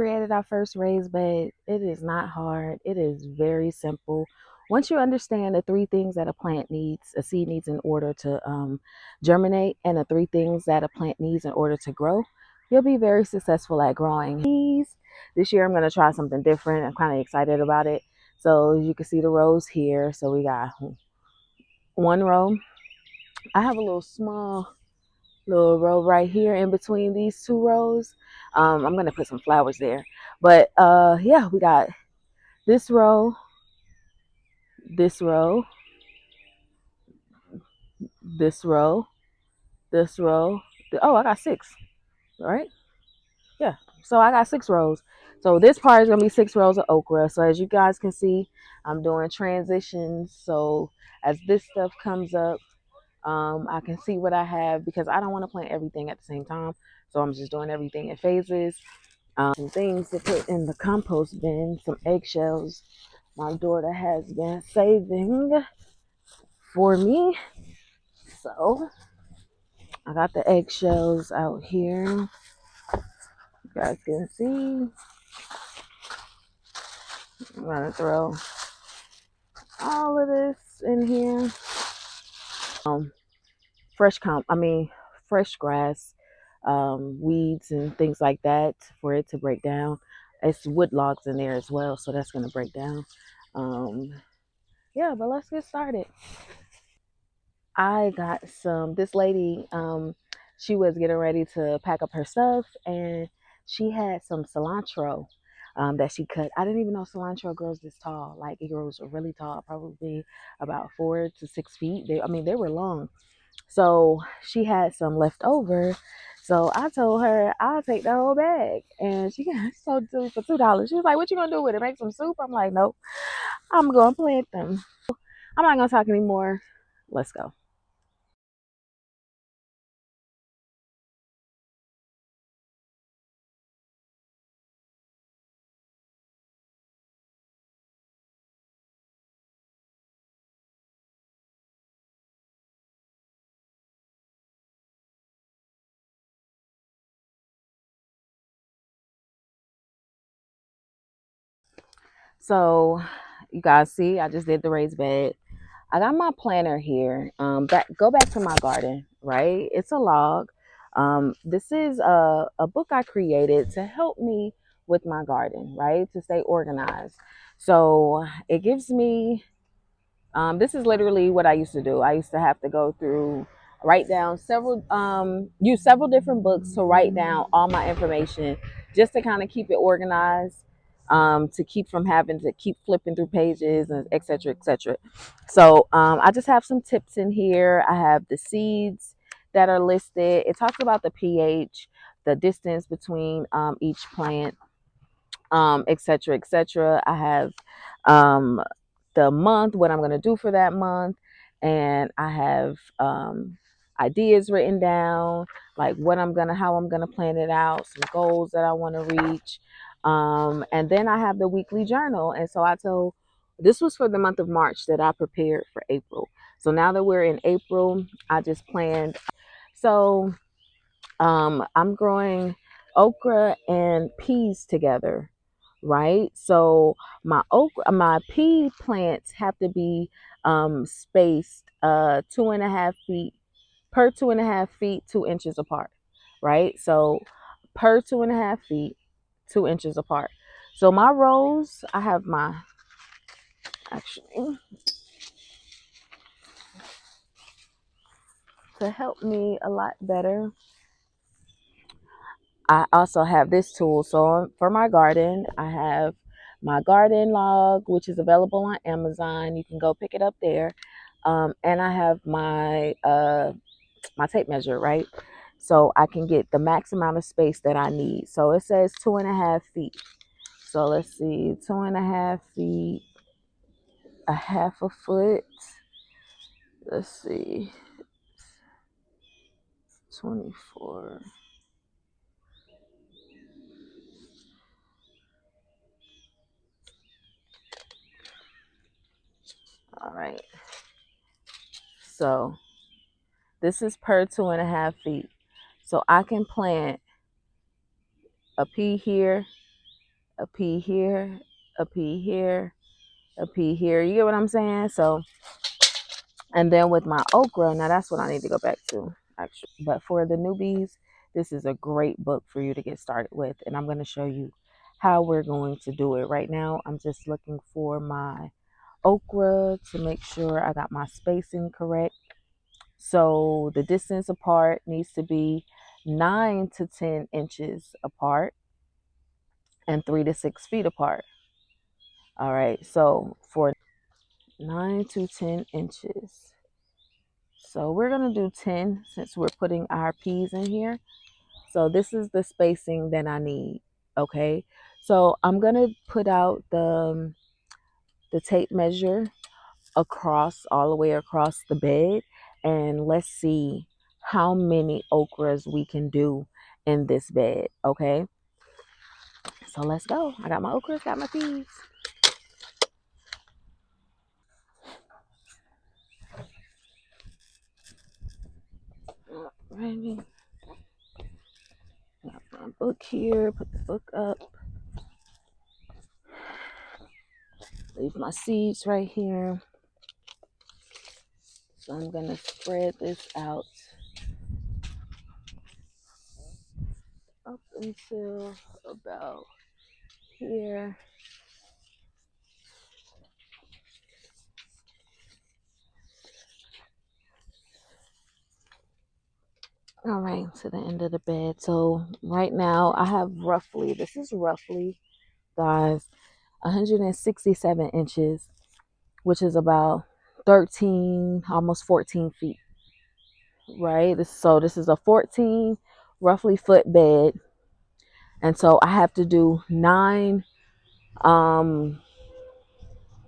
Created our first raised bed. It is not hard. It is very simple. Once you understand the three things that a plant needs, a seed needs in order to germinate, and the three things that a plant needs in order to grow, you'll be very successful at growing. This year I'm going to try something different. I'm kind of excited about it. So you can see the rows here. So we got one row. I have a little row right here in between these two rows. I'm gonna put some flowers there, but yeah, we got this row, this row, this row, this row. Oh, I got six, right? Yeah, so I got six rows. So this part is gonna be 6 rows of okra. So as you guys can see, I'm doing transitions. So as this stuff comes up, I can see what I have because I don't want to plant everything at the same time. So I'm just doing everything in phases. Some things to put in the compost bin, some eggshells my daughter has been saving for me. So I got the eggshells out here. You guys can see. I'm gonna throw all of this in here. Um, fresh grass, weeds and things like that for it to break down. It's wood logs in there as well, so that's gonna break down. Yeah, but let's get started. I got this lady, she was getting ready to pack up her stuff and she had some cilantro that she cut. I didn't even know cilantro grows this tall. Like it grows really tall, probably about 4 to 6 feet. They were long. So she had some left over. So I told her I'll take the whole bag. And she sold it to me for $2. She was like, "What you gonna do with it? Make some soup?" I'm like, "Nope, I'm gonna plant them." I'm not gonna talk anymore. Let's go. So you guys see, I just did the raised bed. I got my planter here. Go back to my garden, right? It's a log. This is a book I created to help me with my garden, right? To stay organized. So it gives me, this is literally what I used to do. I used to have to go through, write down use several different books to write down all my information just to kind of keep it organized, to keep from having to keep flipping through pages and et cetera, et cetera. So I just have some tips in here. I have the seeds that are listed. It talks about the pH, the distance between each plant, et cetera, et cetera. I have um, the month, what I'm going to do for that month. And I have ideas written down, like how I'm going to plan it out, some goals that I want to reach. And then I have the weekly journal. And so this was for the month of March that I prepared for April. So now that we're in April, I just planned. So I'm growing okra and peas together, right? So my pea plants have to be spaced 2.5 feet, per 2.5 feet, 2 inches apart, right? So per 2.5 feet, 2 inches apart. So my rows, I have my actually to help me a lot better. I also have this tool. So for my garden, I have my garden log, which is available on Amazon. You can go pick it up there. And I have my tape measure, right? So I can get the max amount of space that I need. So it says 2.5 feet. So let's see, 2.5 feet, a half a foot. Let's see, 24. All right. So this is per 2.5 feet. So I can plant a pea here a pea here, a pea here, a pea here. You get what I'm saying? So, and then with my okra, now that's what I need to go back to, actually. But for the newbies, this is a great book for you to get started with. And I'm going to show you how we're going to do it. Right now, I'm just looking for my okra to make sure I got my spacing correct. So the distance apart needs to be 9 to 10 inches apart and 3 to 6 feet apart. All right, so for 9 to 10 inches. So we're going to do 10 since we're putting our peas in here. So this is the spacing that I need. Okay, so I'm going to put out the tape measure across, all the way across the bed, and let's see how many okras we can do in this bed. Okay, so let's go. I got my okras, got my peas. Ready. Got my book here, put the book up, leave my seeds right here. So I'm gonna spread this out up until about here. All right, to the end of the bed. So right now I have roughly, this is roughly, guys, 167 inches, which is about 13, almost 14 feet, right? So this is a 14 roughly foot bed. And so I have to do 9, I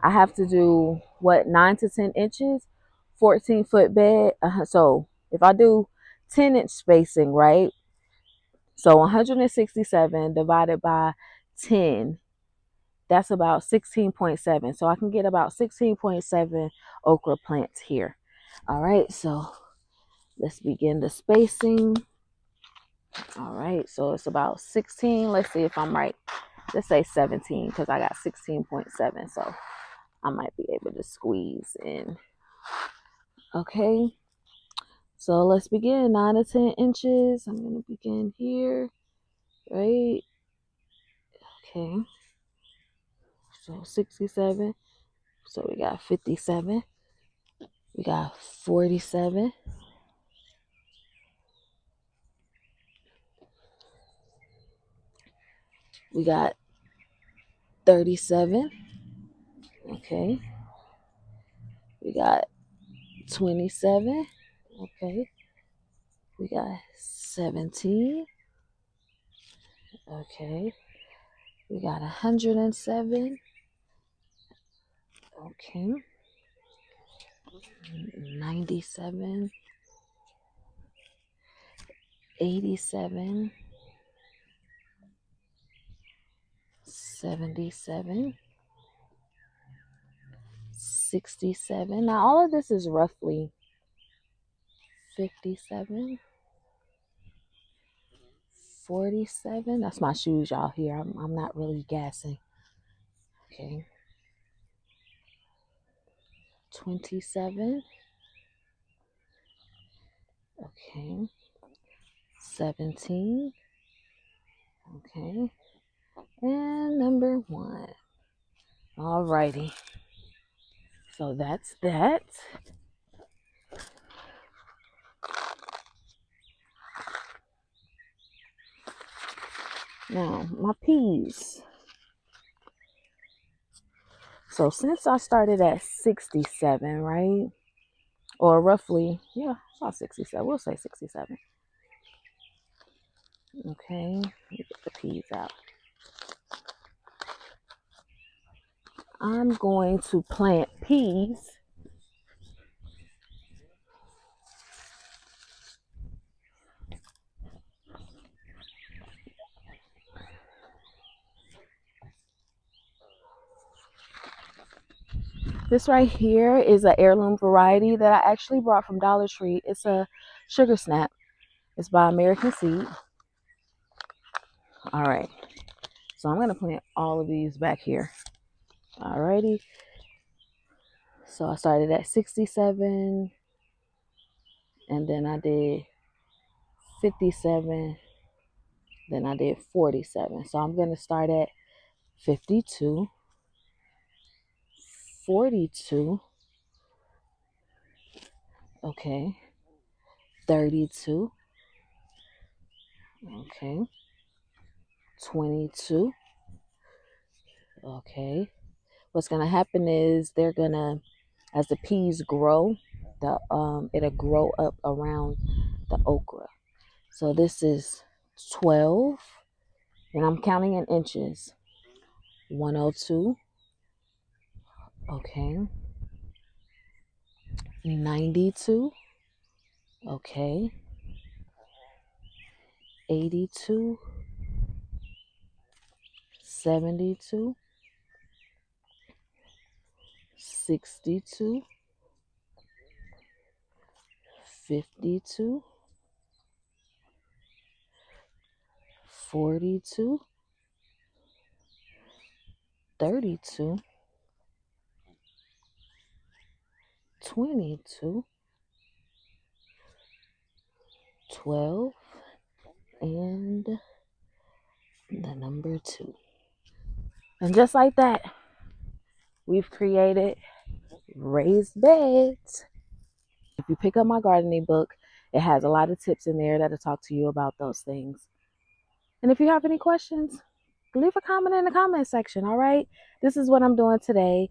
have to do what, 9 to 10 inches, 14-foot bed. So if I do 10-inch spacing, right? So 167 divided by 10, that's about 16.7. So I can get about 16.7 okra plants here. All right, so let's begin the spacing. All right, so it's about 16. Let's see if I'm right. Let's say 17 because I got 16.7. So I might be able to squeeze in. Okay, so let's begin. 9 to 10 inches. I'm going to begin here, right? Okay, so 67. So we got 57. We got 47. We got 37. Okay. We got 27. Okay. We got 17. Okay. We got 107. Okay. 97. 87. 77. 67. Now all of this is roughly 57. 47. That's my shoes, y'all. Here, I'm not really gassing. Okay. 27. Okay. 17. Okay. And number 1. Alrighty. So that's that. Now, my peas. So since I started at 67, right? Or roughly, yeah, about 67. We'll say 67. Okay. Let me get the peas out. I'm going to plant peas This right here is an heirloom variety that I actually brought from Dollar Tree. It's a sugar snap. It's by American Seed. All right. So I'm going to plant all of these back here. Alrighty. So I started at 67, and then I did 57, then I did 47. So I'm going to start at 52, 42, okay, 32, okay, 22, okay. What's going to happen is they're going to, as the peas grow, it'll grow up around the okra. So this is 12, and I'm counting in inches. 102, okay. 92, okay. 82, 72, 62, 52, 42, 32, 22, 12, and the number 2. And just like that, we've created raised beds. If you pick up my gardening book, it has a lot of tips in there that'll talk to you about those things. And if you have any questions, leave a comment in the comment section, all right? This is what I'm doing today.